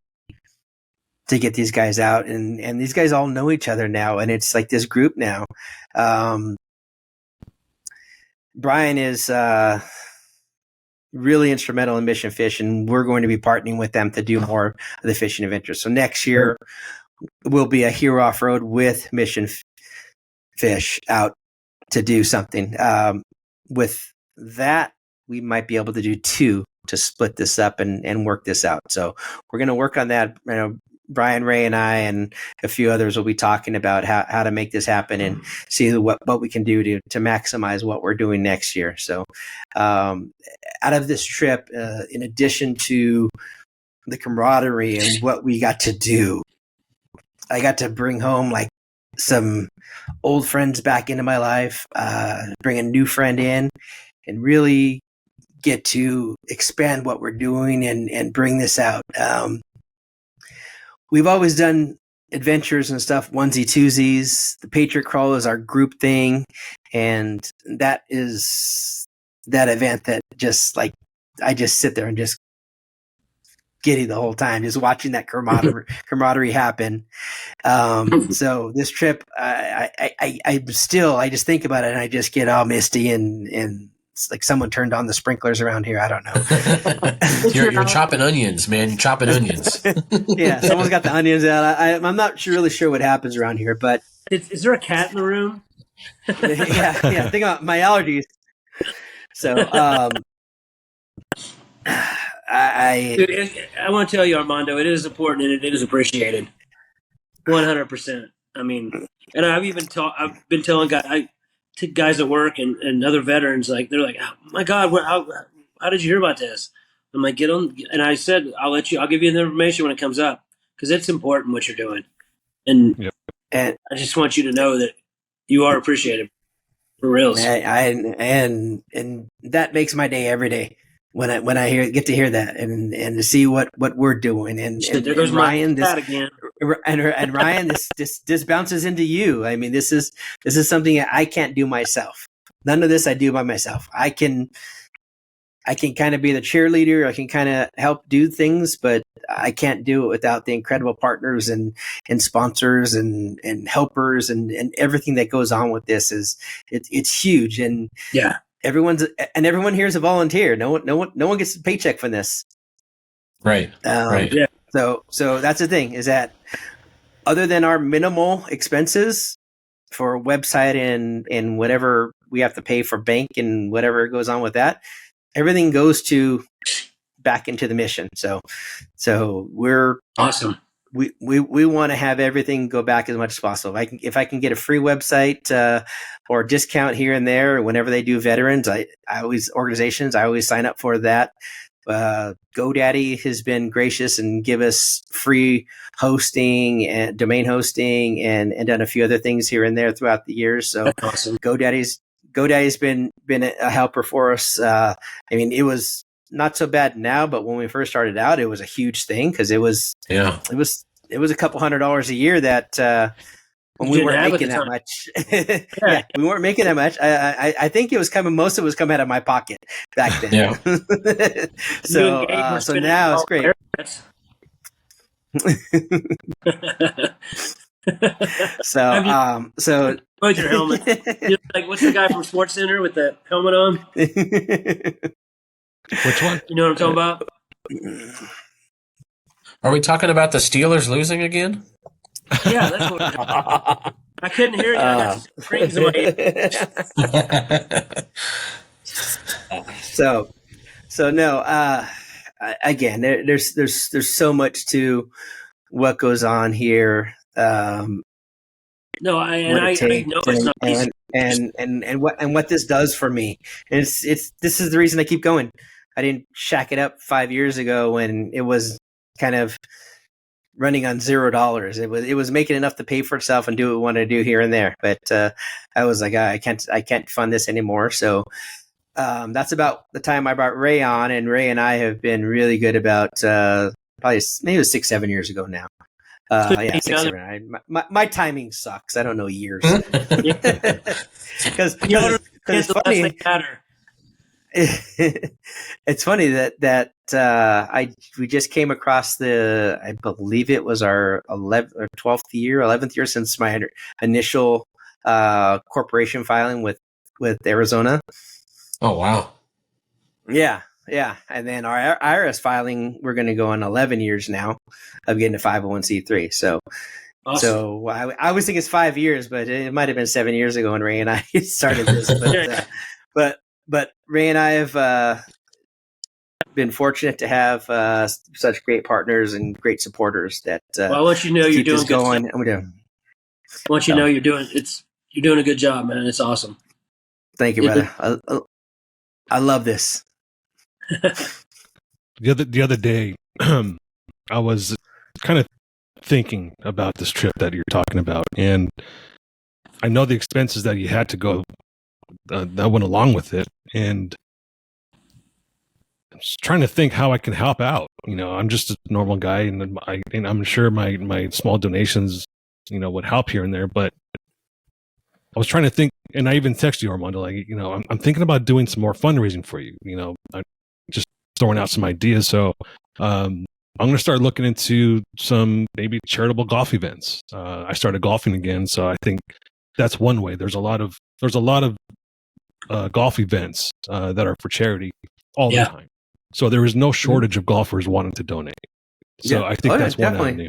to get these guys out, and these guys all know each other now, and it's like this group now. Brian is really instrumental in Mission Fish, and we're going to be partnering with them to do more of the fishing adventures. So next year will be a Hero Offroad with Mission Fish out to do something with that we might be able to do 2 to split this up and work this out. So we're going to work on that. Brian, Ray, and I, and a few others will be talking about how to make this happen and see what we can do to maximize what we're doing next year. So out of this trip, in addition to the camaraderie and what we got to do, I got to bring home like some old friends back into my life, bring a new friend in, and really get to expand what we're doing and bring this out. We've always done adventures and stuff, onesie twosies. The Patriot Crawl is our group thing, and that is that event that just like I just sit there and just giddy the whole time, just watching that camaraderie happen. So this trip, I just think about it and I just get all misty and it's like someone turned on the sprinklers around here. I don't know. You're chopping onions, man. You're chopping onions. Yeah, someone's got the onions out. I'm not really sure what happens around here, but is there a cat in the room? yeah. Think about my allergies. So, I want to tell you, Armando, it is important and it is appreciated. 100%. I mean, and I've been telling guys at work and other veterans, like, they're like, oh my God, how did you hear about this? I'm like, get on. And I said, I'll give you the information when it comes up, because it's important what you're doing. And, Yep. and I just want you to know that you are appreciated for real. and that makes my day every day when I get to hear that and to see what we're doing. And there goes Ryan, my cat again. And Ryan, this bounces into you. I mean, this is something I can't do myself. None of this I do by myself. I can kind of be the cheerleader. I can kind of help do things, but I can't do it without the incredible partners and sponsors and helpers and everything that goes on with this. It's huge. And yeah, everyone here is a volunteer. No one gets a paycheck from this. Right. Right. Yeah. So that's the thing, is that other than our minimal expenses for website and whatever we have to pay for bank and whatever goes on with that, everything goes back into the mission. So we're awesome. We want to have everything go back as much as possible. If I can get a free website or a discount here and there whenever they do veterans, I always sign up for that. GoDaddy has been gracious and give us free hosting and domain hosting and done a few other things here and there throughout the years. So that's awesome. GoDaddy's been a helper for us. I mean, it was not so bad now, but when we first started out, it was a huge thing because it was a couple $100 a year that when we weren't making that much. Yeah, we weren't making that much. I think most of it was coming out of my pocket back then. Yeah. So now it's great. So with your helmet, you're like, what's the guy from Sports Center with the helmet on? Which one? You know what I'm talking about? Are we talking about the Steelers losing again? Yeah, that's what I couldn't hear you. I got screams away. So no. Again, there's so much to what goes on here. No, I know it's not easy. And what this does for me. And this is the reason I keep going. I didn't shack it up 5 years ago when it was kind of running on $0. It was making enough to pay for itself and do what we want to do here and there. But I was like, I can't fund this anymore. So that's about the time I brought Ray on, and Ray and I have been really good about probably maybe it was 6-7 years ago now. Yeah, 6-7. My timing sucks. I don't know years. Because it's funny. It's funny that we just came across I believe it was our 11th year since my initial corporation filing with Arizona. Oh wow! Yeah, and then our IRS filing, we're going to go on 11 years now of getting a 501c3. So. Awesome. So I always think it's 5 years, but it might have been 7 years ago when Ray and I started this. But but Ray and I have been fortunate to have such great partners and great supporters that Well, I want you to know you're keep this doing good going. stuff. And we're doing. I want you to know you're doing a good job, man. It's awesome. Thank you, brother. I love this. The other day, I was kind of thinking about this trip that you're talking about, and I know the expenses that you had to go that went along with it, and I'm just trying to think how I can help out. I'm just a normal guy, and I'm sure my small donations, would help here and there. But I was trying to think, and I even texted you, Armando, like, I'm thinking about doing some more fundraising for you. I'm just throwing out some ideas. So I'm going to start looking into some maybe charitable golf events. I started golfing again, so I think that's one way. There's a lot of golf events that are for charity all the time. So there is no shortage of golfers wanting to donate. So I think that's one avenue.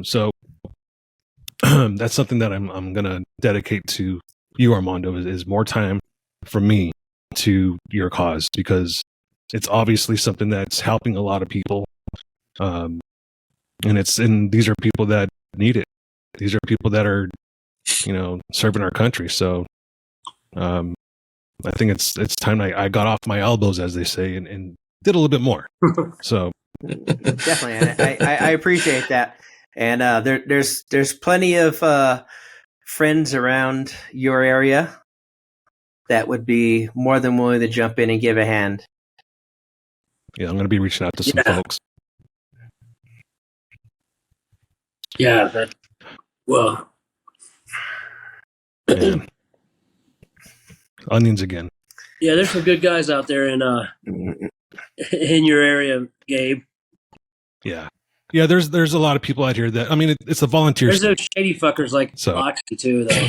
So that's something that I'm going to dedicate to you, Armando, is more time from me to your cause, because it's obviously something that's helping a lot of people. And these are people that need it. These are people that are, serving our country. So I think it's time I got off my elbows, as they say, and did a little bit more. So definitely, and I appreciate that. And there's plenty of friends around your area that would be more than willing to jump in and give a hand. Yeah, I'm going to be reaching out to some folks. Yeah, well, man. Onions again. Yeah, there's some good guys out there in your area, Gabe. Yeah. Yeah, there's a lot of people out here that, it's a volunteer. There's those shady fuckers like Loxley too, though.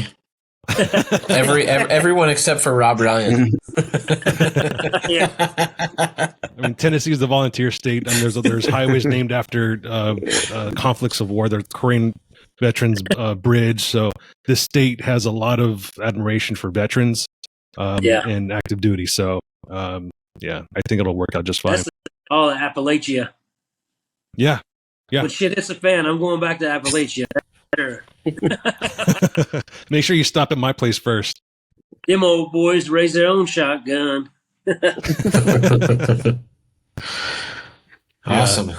Everyone except for Rob Ryan. Yeah. Tennessee is the volunteer state, and there's highways named after conflicts of war. There's Korean Veterans Bridge. So this state has a lot of admiration for veterans and active duty. So I think it'll work out just fine. That's all Appalachia. Yeah. But shit, it's a fan. I'm going back to Appalachia. Sure. Make sure you stop at my place first. Them old boys raise their own shotgun. Awesome.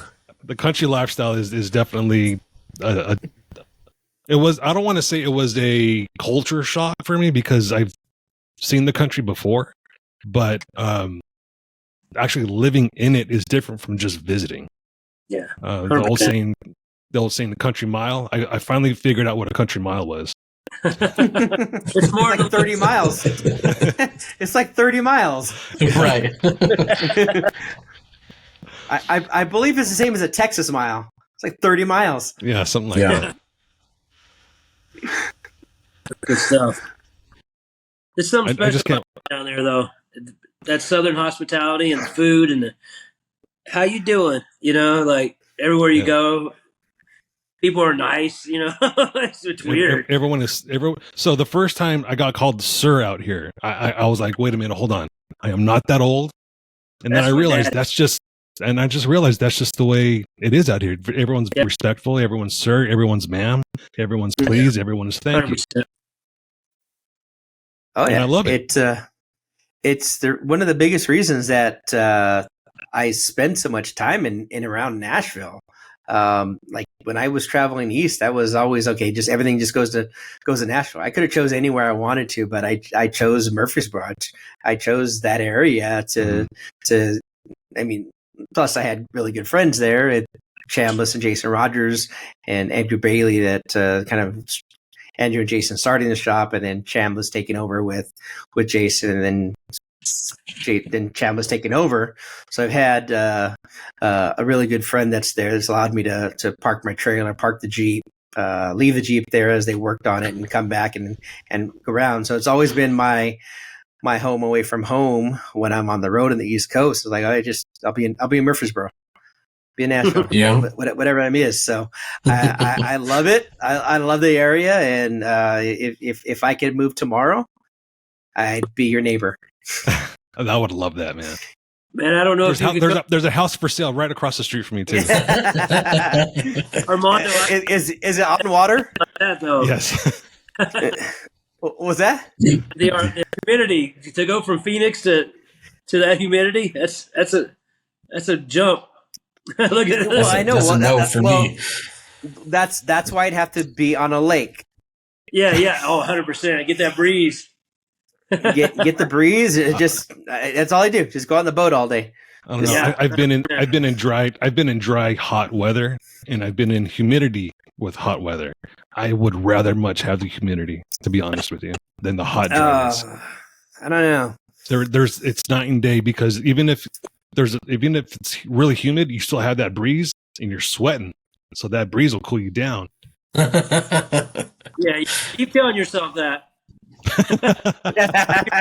The country lifestyle is definitely it was, I don't want to say it was a culture shock for me, because I've seen the country before, but actually living in it is different from just visiting. Yeah. The old saying, the country mile. I finally figured out what a country mile was. It's more like 30 miles. It's like 30 miles. Right. I believe it's the same as a Texas mile. It's like 30 miles. Yeah, something like that. Good stuff. There's something special down there, though. That Southern hospitality and the food and how you doing? Like everywhere you go, people are nice. It's weird. Everyone. So the first time I got called sir out here, I was like, wait a minute, hold on. I am not that old. And then I realized that's just the way it is out here. Everyone's respectful. Everyone's sir. Everyone's ma'am. Everyone's please. Everyone's thank you. 100%. Oh yeah, and I love it. It's one of the biggest reasons that I spend so much time in around Nashville. Like when I was traveling east, I was always just everything just goes to Nashville. I could have chose anywhere I wanted to, but I chose Murfreesboro. I chose that area to. Plus I had really good friends there at Chambliss and Jason Rogers and Andrew Bailey that kind of Andrew and Jason starting the shop, and then Chambliss taking over with Jason, and then Chambliss taking over. So I've had a really good friend that's there. That's allowed me to park my trailer, park the Jeep, leave the Jeep there as they worked on it, and come back and go around. So it's always been my home away from home when I'm on the road in the East Coast. It's like I'll be in Murfreesboro. Be in Nashville, whatever I is. So I love it. I love the area, and if I could move tomorrow, I'd be your neighbor. I would love that, man. Man, I don't know if you could There's a house for sale right across the street from me too. Armando. Is it on water? That though. Yes. What was that? The humidity to go from Phoenix to that humidity. That's a jump. Look at Well, I know. That's a no for me. That's why it'd have to be on a lake. Yeah. Oh, 100%. Get that breeze. Get the breeze. That's all I do. Just go on the boat all day. I don't know. Yeah. I've been in dry hot weather, and I've been in humidity with hot weather. I would rather much have the humidity, to be honest with you, than the hot dryness. I don't know. It's night and day, because even if it's really humid, you still have that breeze and you're sweating. So that breeze will cool you down. Yeah, you keep telling yourself that.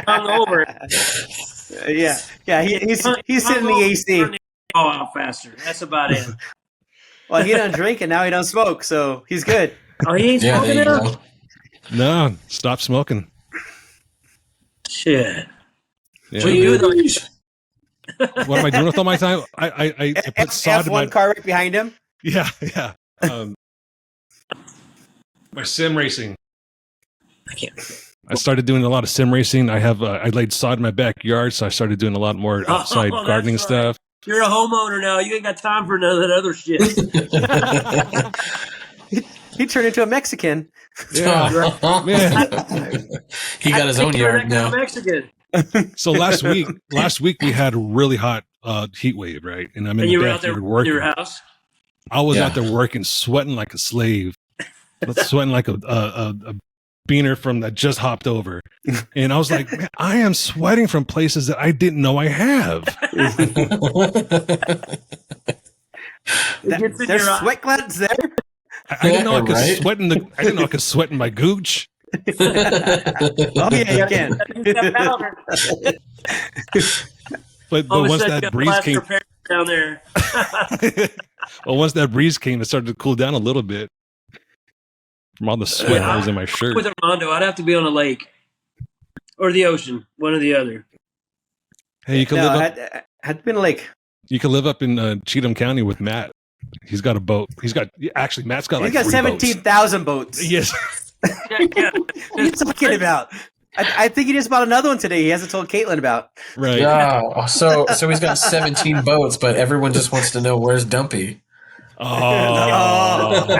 Over. Yeah. He's sitting in the AC. Oh, out faster. That's about it. Well, he doesn't drink and now he doesn't smoke, so he's good. Oh, he ain't smoking there you now? go. No, stop smoking. Shit. Yeah. What are you doing? What am I doing with all my time? I put sod in my F1 car right behind him. Yeah. My sim racing. I can't. I started doing a lot of sim racing. I laid sod in my backyard, so I started doing a lot more outside that's gardening right. stuff. You're a homeowner now. You ain't got time for none of that other shit. He turned into a Mexican. Yeah, man. He got his own yard now. Mexican. So last week we had a really hot heat wave, right? And I'm in And the you were out there backyard in working. your house? I was out there working, sweating like a slave, sweating like a beaner from that just hopped over. And I was like, man, I am sweating from places that I didn't know I have. There's sweat glands there. I didn't know I could Right? sweat I didn't know I could sweat in my gooch. Oh yeah, you can. But All of a once sudden, you that got breeze plaster came, Paris down there. once that breeze came, it started to cool down a little bit from all the sweat that was in my shirt. With Armando, I'd have to be on a lake or the ocean, one or the other. Hey, you can No, live up. had to be in a lake. You can live up in Cheatham County with Matt. He's got a boat. Matt's got like He's got 3 17,000 boats. Yes. Yeah. What are you talking about? I think he just bought another one today. He hasn't told Caitlin about. Right. Yeah. So he's got 17 boats, but everyone just wants to know where's Dumpy. Oh.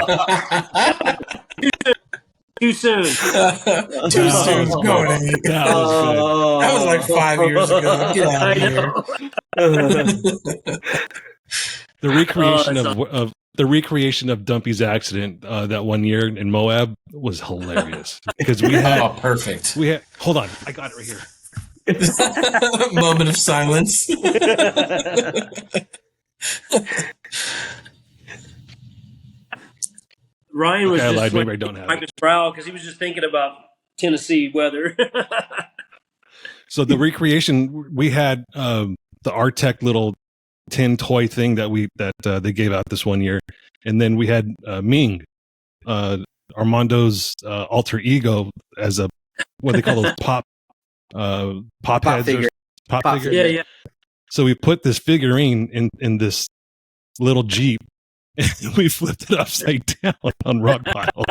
Too soon. Too soon. No, it ain't. That was That was like 5 years ago. Get out I of here. know. the recreation that's the recreation of Dumpy's accident that one year in Moab was hilarious because we Oh, had perfect. hold on, I got it right here. Moment of silence. Ryan was Okay, I just lied. Maybe I don't have wipe it. his brow because he was just thinking about Tennessee weather. So the recreation we had the Artec little tin toy thing that they gave out this one year, and then we had Ming, Armando's alter ego, as a what they call those pop heads figure. or pop Pop figure. yeah. So we put this figurine in this little Jeep, and we flipped it upside down on rock pile.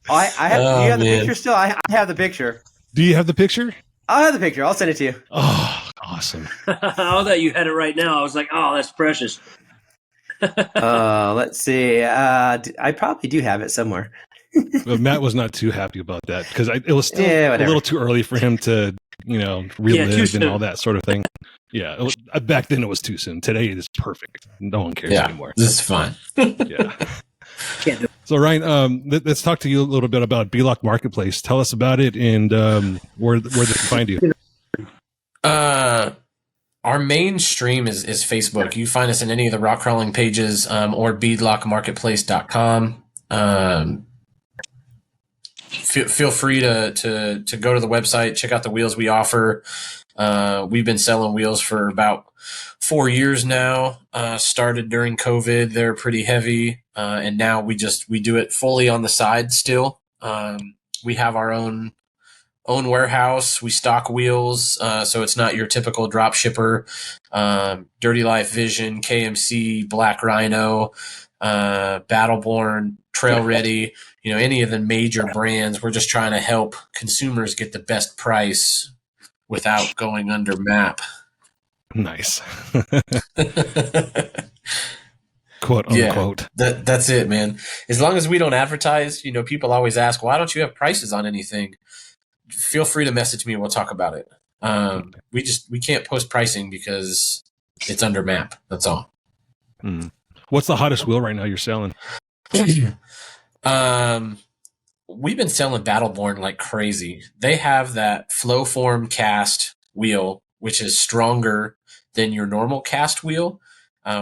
I have. Oh, Do you have the man. picture still? I have the picture. Do you have the picture? I'll have the picture. I'll send it to you. Oh, awesome! I thought you had it right now. I was like, oh, that's precious. Let's see. I probably do have it somewhere. But Matt was not too happy about that because it was still Yeah, a whatever. little too early for him to, relive too and soon. all that sort of thing. Yeah, back then it was too soon. Today it is perfect. No one cares Yeah, anymore. this is fine. Yeah. Can't do it. So Ryan, let's talk to you a little bit about Belock Marketplace. Tell us about it and where they can find you. Our main stream is Facebook. You find us in any of the rock crawling pages or beadlockmarketplace.com. Feel free to go to the website, check out the wheels we offer. We've been selling wheels for about 4 years now. Started during COVID. They're pretty heavy. And now we do it fully on the side still. We have our own own warehouse. We stock wheels, so it's not your typical drop shipper. Dirty Life Vision, KMC, Black Rhino, Battleborn, Trail Ready, any of the major brands. We're just trying to help consumers get the best price without going under map. Nice. Quote unquote. That's it, man. As long as we don't advertise, people always ask, why don't you have prices on anything? Feel free to message me and we'll talk about it. We can't post pricing because it's under map. That's all. What's the hottest wheel right now you're selling? We've been selling Battleborn like crazy. They have that flow form cast wheel, which is stronger than your normal cast wheel.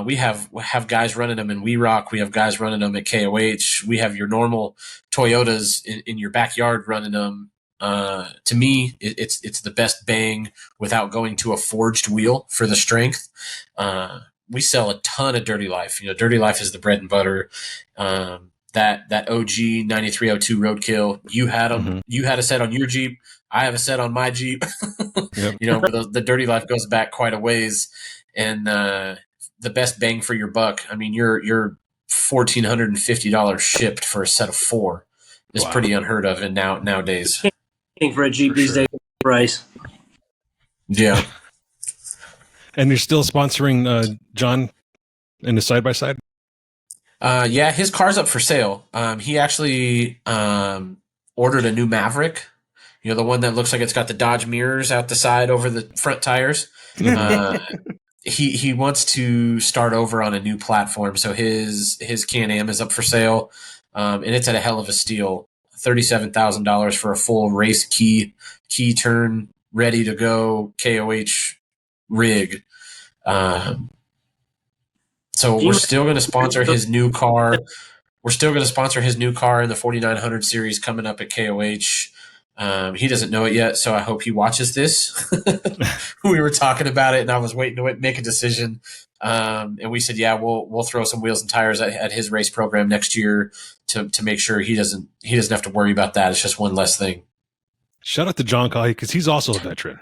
We have guys running them in We Rock. We have guys running them at KOH. We have your normal Toyotas in your backyard running them. To me, it's the best bang without going to a forged wheel for the strength. We sell a ton of Dirty Life. Dirty Life is the bread and butter. That OG 9302 Roadkill. You had them. Mm-hmm. You had a set on your Jeep. I have a set on my Jeep. Yep. But the Dirty Life goes back quite a ways, and the best bang for your buck. I mean, your $1,450 shipped for a set of 4 is pretty unheard of, and nowadays. For a Jeep these days, price. Yeah. And you're still sponsoring John in the side by side? Yeah, his car's up for sale. He actually ordered a new Maverick. The one that looks like it's got the Dodge mirrors out the side over the front tires. He wants to start over on a new platform, so his Can-Am is up for sale, and it's at a hell of a steal. $37,000 for a full race key turn, ready to go KOH rig. So we're still going to sponsor his new car. We're still going to sponsor his new car in the 4900 series coming up at KOH. He doesn't know it yet, so I hope he watches this. We were talking about it, and I was waiting to make a decision. And we said, yeah, we'll throw some wheels and tires at his race program next year to make sure he doesn't have to worry about that. It's just one less thing. Shout out to John Colley, because he's also a veteran.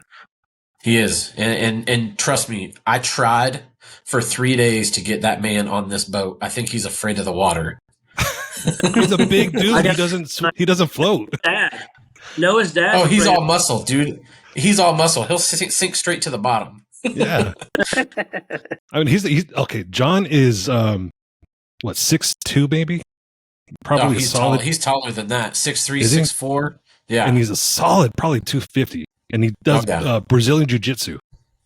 He is, and trust me, I tried for 3 days to get that man on this boat. I think he's afraid of the water. He's a big dude. He doesn't float. Dad. Noah's dad. Oh, he's all muscle, dude. He's all muscle. He'll sink straight to the bottom. Yeah. I mean, he's okay. John is 6'2", maybe? Probably he's solid. He's taller than that. 6'3", 6'4". Yeah. And he's a solid, probably 250. And he does Brazilian jiu-jitsu.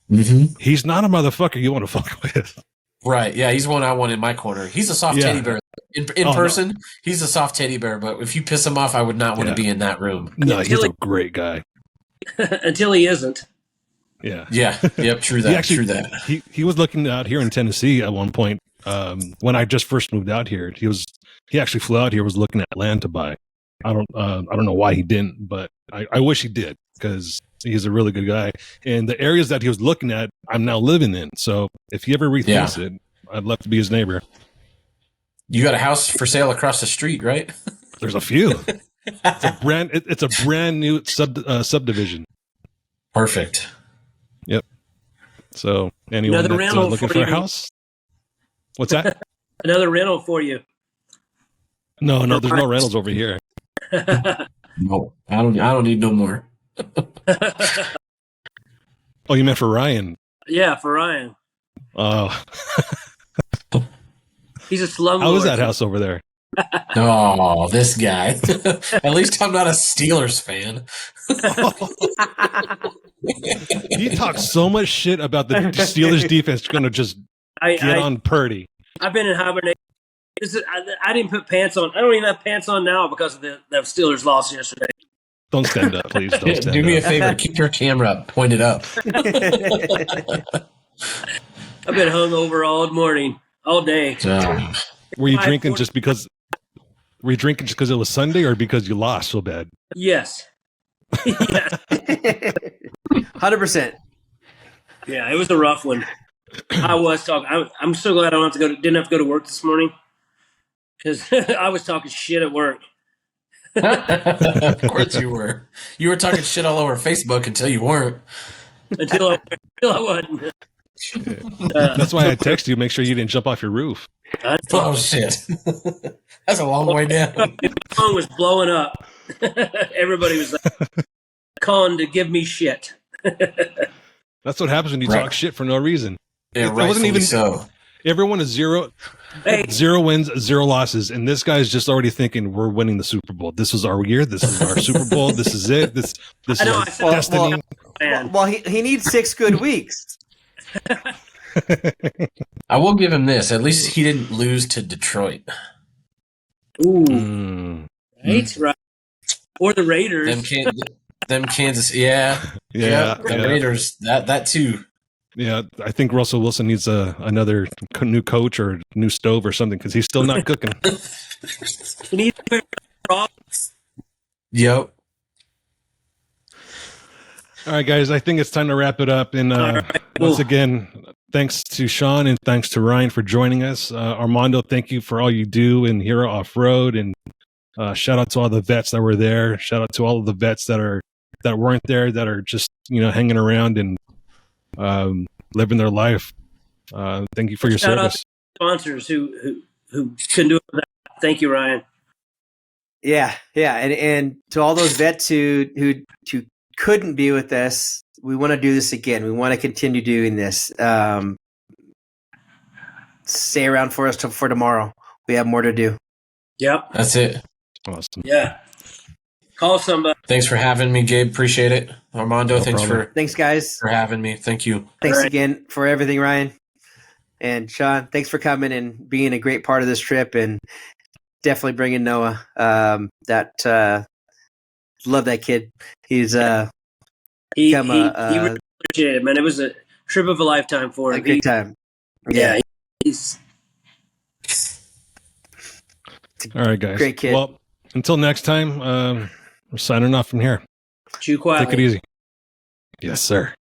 Mm-hmm. He's not a motherfucker you want to fuck with. Right. Yeah, he's one I want in my corner. He's a soft teddy bear. In person, no. He's a soft teddy bear, but if you piss him off, I would not want to be in that room. No, he's a great guy. Until he isn't. Yeah. Yeah. Yep. True that. True that. He was looking out here in Tennessee at one point. When I just first moved out here, he actually flew out here, was looking at land to buy. I don't know why he didn't, but I wish he did, because he's a really good guy. And the areas that he was looking at, I'm now living in. So if he ever rethinks it, I'd love to be his neighbor. You got a house for sale across the street, right? There's a few. It's a brand new subdivision. Perfect. Yep. So anyone that's looking for a house, what's that? Another rental for you. No, there's no rentals over here. No, I don't need no more. Oh, you meant for Ryan? Yeah, for Ryan. Oh. He's a slumlord. How is that house over there? Oh, this guy. At least I'm not a Steelers fan. He talks so much shit about the Steelers defense going to just get on Purdy. I've been in hibernation. I didn't put pants on. I don't even have pants on now because of the Steelers loss yesterday. Don't stand up, please. Don't stand Do me a favor. Keep your camera pointed up. I've been hungover all morning, all day. Were you drinking just because? Were you drinking just because it was Sunday, or because you lost so bad? Yes. 100%. Yeah, it was a rough one. I was talking. I'm so glad I didn't have to go to work this morning, because I was talking shit at work. Of course you were. You were talking shit all over Facebook until you weren't. until I wasn't. That's why I texted you. Make sure you didn't jump off your roof. Oh shit. That's a long way down. The phone was blowing up. Everybody was like, calling to give me shit. That's what happens when you Right. talk shit for no reason. Yeah, It wasn't rightfully even so. Everyone is zero wins, 0 losses, and this guy's just already thinking we're winning the Super Bowl. This is our year. This is our Super Bowl. This is it. This is our destiny. Well, he needs 6 good weeks. I will give him this. At least he didn't lose to Detroit. Ooh. Right? Or the Raiders. Them Kansas, yeah. The Raiders, that too. Yeah, I think Russell Wilson needs another new coach or new stove or something because he's still not cooking. He needs to Yep. All right, guys, I think it's time to wrap it up. And once again, thanks to Sean and thanks to Ryan for joining us. Armando, thank you for all you do in Hero Off-Road. And shout out to all the vets that were there. Shout out to all of the vets that weren't there, that are just, hanging around and living their life. Thank you for your shout out service. to sponsors who couldn't do it without. Thank you, Ryan. Yeah, and to all those vets who couldn't be with us, we want to do this again. We want to continue doing this. Stay around for us for tomorrow. We have more to do. Yep, that's it. Awesome. Yeah. Call somebody. Thanks for having me, Gabe. Appreciate it. Armando, thanks guys for having me. Thank you. Thanks again for everything, Ryan. And Sean, thanks for coming and being a great part of this trip, and definitely bringing Noah. Love that kid. He's he really appreciated it, man. It was a trip of a lifetime for him. A good time. Yeah. He's all right, guys. Great kid. Well, until next time, we're signing off from here. Chew quietly. Take it easy. Yes, sir.